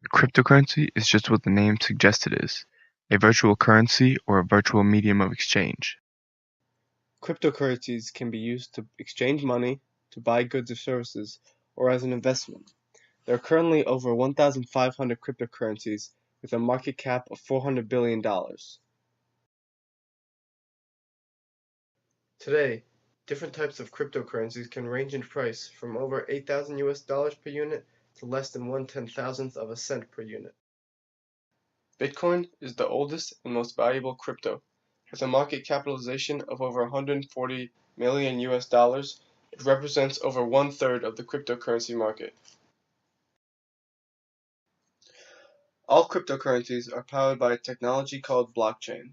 Cryptocurrency is just what the name suggests it is, a virtual currency or a virtual medium of exchange. Cryptocurrencies can be used to exchange money, to buy goods or services, or as an investment. There are currently over 1,500 cryptocurrencies with a market cap of $400 billion. Today, different types of cryptocurrencies can range in price from over 8,000 US dollars per unit to less than 1/10,000th of a cent per unit. Bitcoin is the oldest and most valuable crypto. With a market capitalization of over 140 million US dollars, it represents over 1/3 of the cryptocurrency market. All cryptocurrencies are powered by a technology called blockchain.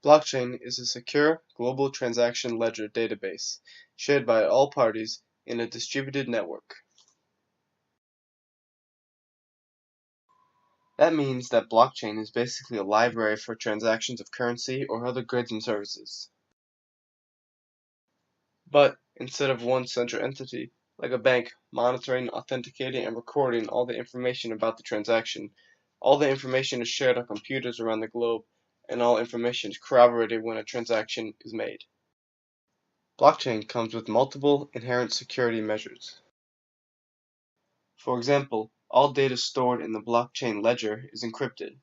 Blockchain is a secure, global transaction ledger database, shared by all parties in a distributed network. That means that blockchain is basically a library for transactions of currency or other goods and services. But instead of one central entity, like a bank, monitoring, authenticating, and recording all the information about the transaction, all the information is shared on computers around the globe, and all information is corroborated when a transaction is made. Blockchain comes with multiple inherent security measures. For example, all data stored in the blockchain ledger is encrypted,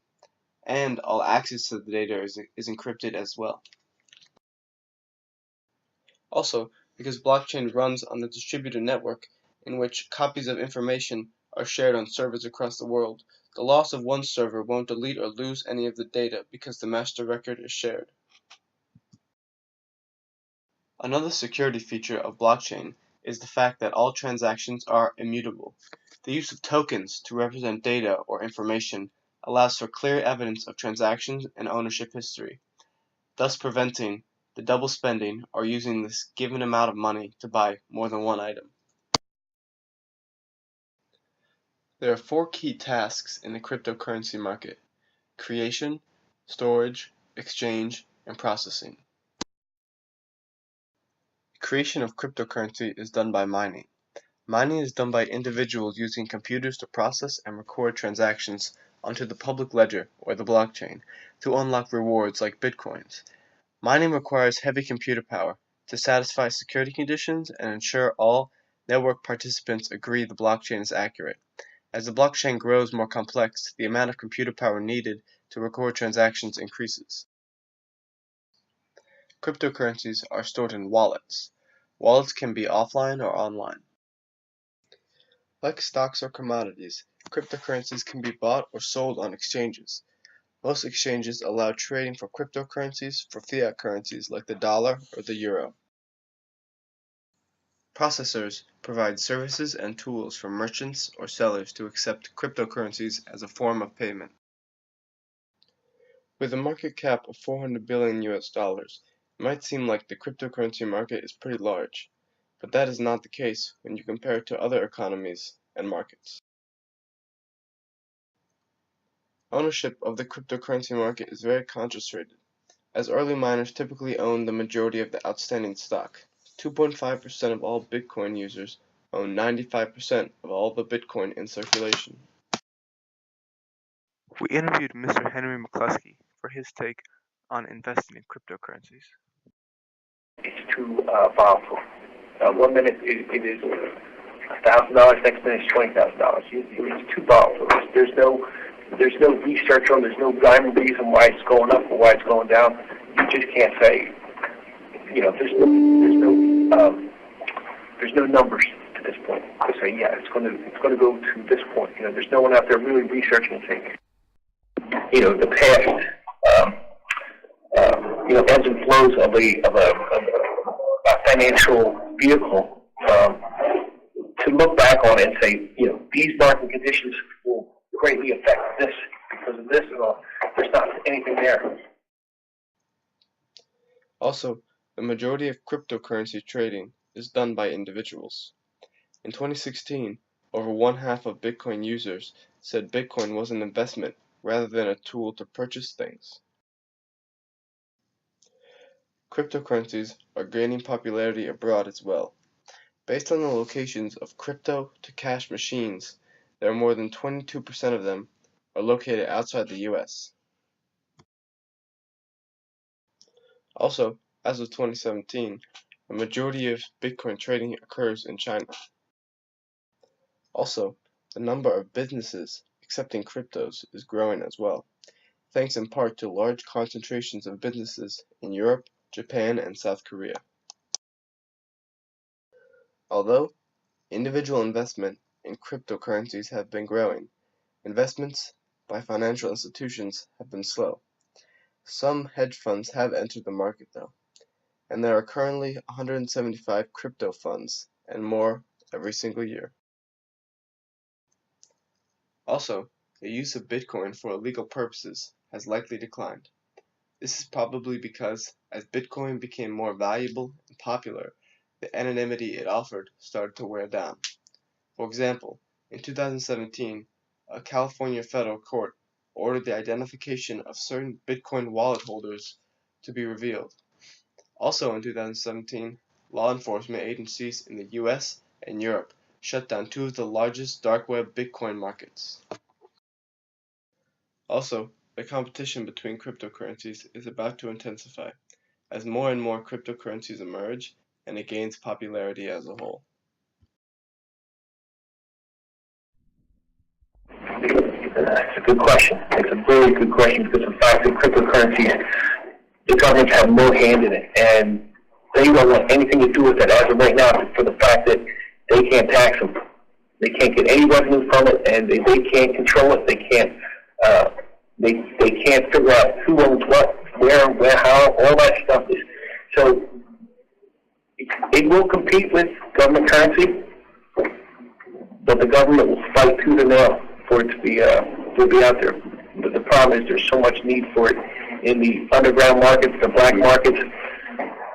and all access to the data is encrypted as well. Also, because blockchain runs on a distributed network in which copies of information are shared on servers across the world, the loss of one server won't delete or lose any of the data because the master record is shared. Another security feature of blockchain is the fact that all transactions are immutable. The use of tokens to represent data or information allows for clear evidence of transactions and ownership history, thus preventing the double spending or using this given amount of money to buy more than one item. There are four key tasks in the cryptocurrency market: creation, storage, exchange, and processing. Creation of cryptocurrency is done by mining. Mining is done by individuals using computers to process and record transactions onto the public ledger or the blockchain to unlock rewards like bitcoins. Mining requires heavy computer power to satisfy security conditions and ensure all network participants agree the blockchain is accurate. As the blockchain grows more complex, the amount of computer power needed to record transactions increases. Cryptocurrencies are stored in wallets. Wallets can be offline or online. Like stocks or commodities, cryptocurrencies can be bought or sold on exchanges. Most exchanges allow trading for cryptocurrencies for fiat currencies like the dollar or the euro. Processors provide services and tools for merchants or sellers to accept cryptocurrencies as a form of payment. With a market cap of 400 billion US dollars, it might seem like the cryptocurrency market is pretty large, but that is not the case when you compare it to other economies and markets. Ownership of the cryptocurrency market is very concentrated, as early miners typically own the majority of the outstanding stock. 2.5% of all Bitcoin users own 95% of all the Bitcoin in circulation. We interviewed Mr. Henry McCluskey for his take on investing in cryptocurrencies. It's too volatile. 1 minute it is $1,000, next minute it's $20,000. It's too volatile. There's no research on. There's no rhyme or reason why it's going up or why it's going down. You just can't say. There's no numbers to this point to say it's going to go to this point. There's no one out there really researching and saying, the past, ebbs and flows of a financial vehicle. To look back on it and say, these market conditions will greatly affect this because of this, there's not anything there. Also, the majority of cryptocurrency trading is done by individuals. In 2016, over one-half of Bitcoin users said Bitcoin was an investment rather than a tool to purchase things. Cryptocurrencies are gaining popularity abroad as well. Based on the locations of crypto-to-cash machines, there are more than 22% of them are located outside the US. Also, as of 2017, a majority of Bitcoin trading occurs in China. Also, the number of businesses accepting cryptos is growing as well, thanks in part to large concentrations of businesses in Europe, Japan, and South Korea. Although individual investment in cryptocurrencies have been growing, investments by financial institutions have been slow. Some hedge funds have entered the market though, and there are currently 175 crypto funds and more every single year. Also, the use of Bitcoin for illegal purposes has likely declined. This is probably because as Bitcoin became more valuable and popular, the anonymity it offered started to wear down. For example, in 2017, a California federal court ordered the identification of certain Bitcoin wallet holders to be revealed. Also in 2017, law enforcement agencies in the US and Europe shut down two of the largest dark web Bitcoin markets. Also, the competition between cryptocurrencies is about to intensify, as more and more cryptocurrencies emerge and it gains popularity as a whole. That's a good question. It's a very good question because the fact that cryptocurrencies, the governments have no hand in it, and they don't want anything to do with it as of right now for the fact that they can't tax them. They can't get any revenue from it, and they can't control it. They can't they can't figure out who owns what, where, how, all that stuff is. So it will compete with government currency, but the government will fight tooth and nail for it to be out there. But the problem is there's so much need for it in the underground markets, the black markets,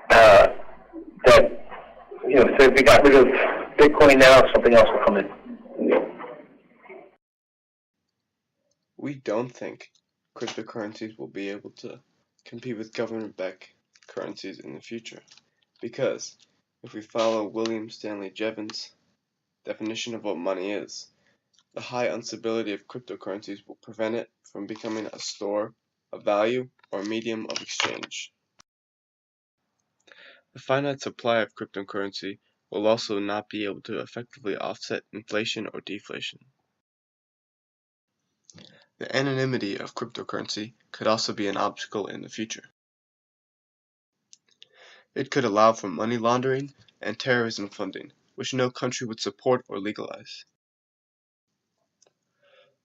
that so if we got rid of Bitcoin now, something else will come in. We don't think cryptocurrencies will be able to compete with government-backed currencies in the future, because if we follow William Stanley Jevons' definition of what money is, the high instability of cryptocurrencies will prevent it from becoming a store of value or medium of exchange. The finite supply of cryptocurrency will also not be able to effectively offset inflation or deflation. The anonymity of cryptocurrency could also be an obstacle in the future. It could allow for money laundering and terrorism funding, which no country would support or legalize.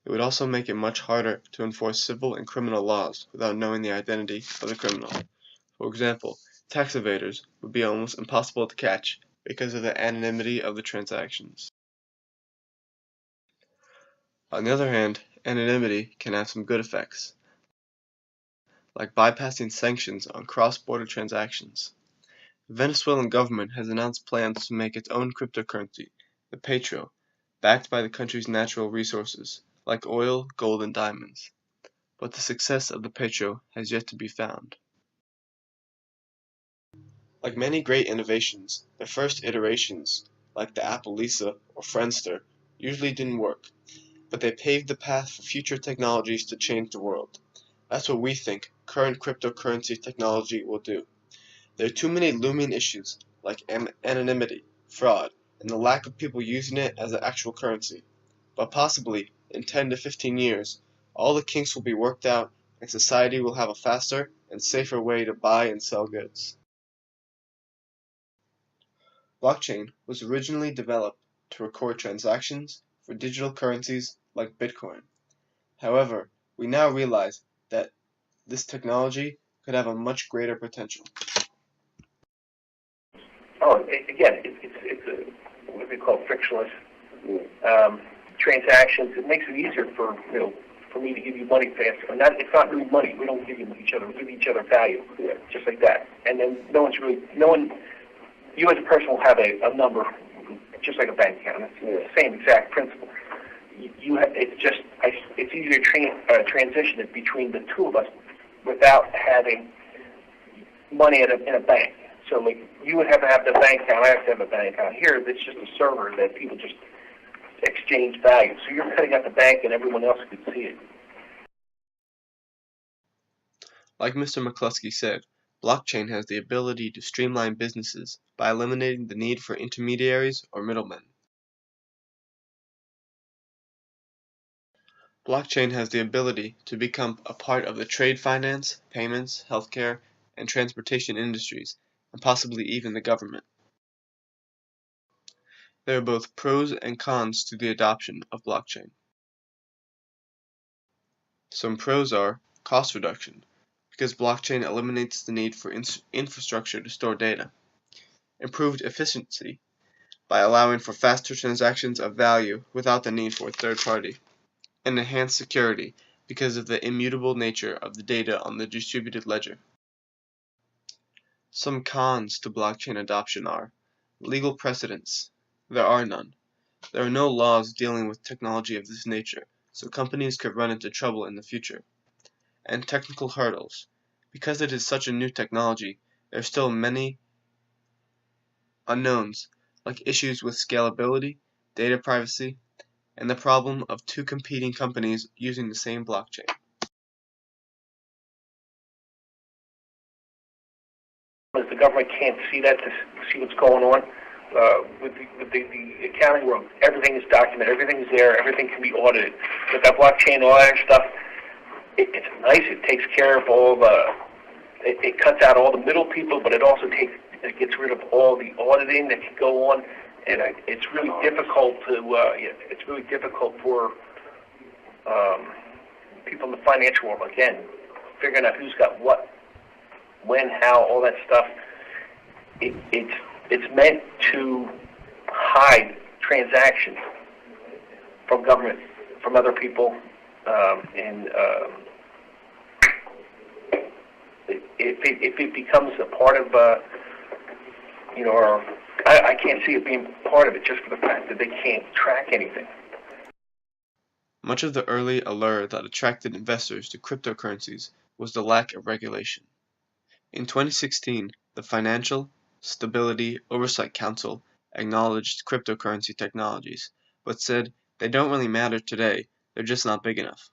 It would also make it much harder to enforce civil and criminal laws without knowing the identity of the criminal. For example, tax evaders would be almost impossible to catch because of the anonymity of the transactions. On the other hand, anonymity can have some good effects, like bypassing sanctions on cross-border transactions. The Venezuelan government has announced plans to make its own cryptocurrency, the Petro, backed by the country's natural resources, like oil, gold, and diamonds. But the success of the Petro has yet to be found. Like many great innovations, the first iterations, like the Apple Lisa or Friendster, usually didn't work, but they paved the path for future technologies to change the world. That's what we think current cryptocurrency technology will do. There are too many looming issues, like anonymity, fraud, and the lack of people using it as an actual currency. But possibly, in 10 to 15 years, all the kinks will be worked out and society will have a faster and safer way to buy and sell goods. Blockchain was originally developed to record transactions for digital currencies like Bitcoin. However, we now realize that this technology could have a much greater potential. Again, it's a, what we call frictionless transactions. It makes it easier for me to give you money faster. It's not really money. We don't give each other. We give each other value, just like that. And then you as a person will have a number, just like a bank account. It's the same exact principle. It's easier to transition it between the two of us without having money in a bank. So like you would have to have the bank account, I have to have a bank account. Here, it's just a server that people just exchange value. So you're cutting out the bank and everyone else could see it. Like Mr. McCluskey said, blockchain has the ability to streamline businesses by eliminating the need for intermediaries or middlemen. Blockchain has the ability to become a part of the trade finance, payments, healthcare, and transportation industries, and possibly even the government. There are both pros and cons to the adoption of blockchain. Some pros are cost reduction, because blockchain eliminates the need for infrastructure to store data. Improved efficiency, by allowing for faster transactions of value without the need for a third party. And enhanced security, because of the immutable nature of the data on the distributed ledger. Some cons to blockchain adoption are legal precedents. There are none. There are no laws dealing with technology of this nature, so companies could run into trouble in the future. And technical hurdles. Because it is such a new technology, there are still many unknowns, like issues with scalability, data privacy, and the problem of two competing companies using the same blockchain. As the government can't see that to see what's going on, with the accounting world, everything is documented, everything is there, everything can be audited. With that blockchain, all that stuff, it's nice. It takes care of all it cuts out all the middle people, but it also gets rid of all the auditing that can go on, and it's really difficult it's really difficult for people in the financial world, again, figuring out who's got what, when, how, all that stuff. It's meant to hide transactions from government, from other people, and if it becomes a part of, I can't see it being part of it just for the fact that they can't track anything. Much of the early allure that attracted investors to cryptocurrencies was the lack of regulation. In 2016, the Financial Stability Oversight Council acknowledged cryptocurrency technologies, but said they don't really matter today, they're just not big enough.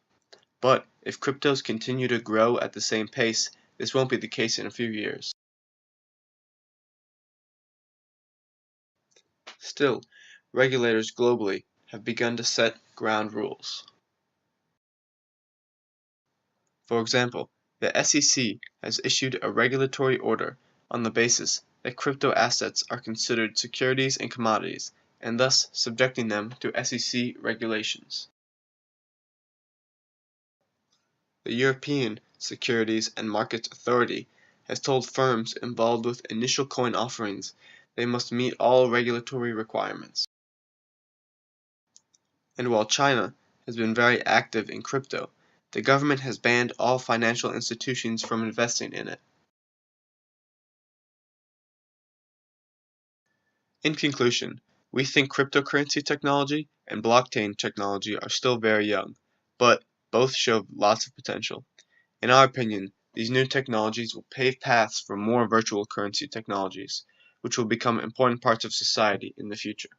But if cryptos continue to grow at the same pace, this won't be the case in a few years. Still, regulators globally have begun to set ground rules. For example, the SEC has issued a regulatory order on the basis that crypto assets are considered securities and commodities, and thus subjecting them to SEC regulations. The European Securities and Markets Authority has told firms involved with initial coin offerings they must meet all regulatory requirements. And while China has been very active in crypto, the government has banned all financial institutions from investing in it. In conclusion, we think cryptocurrency technology and blockchain technology are still very young, but both show lots of potential. In our opinion, these new technologies will pave paths for more virtual currency technologies, which will become important parts of society in the future.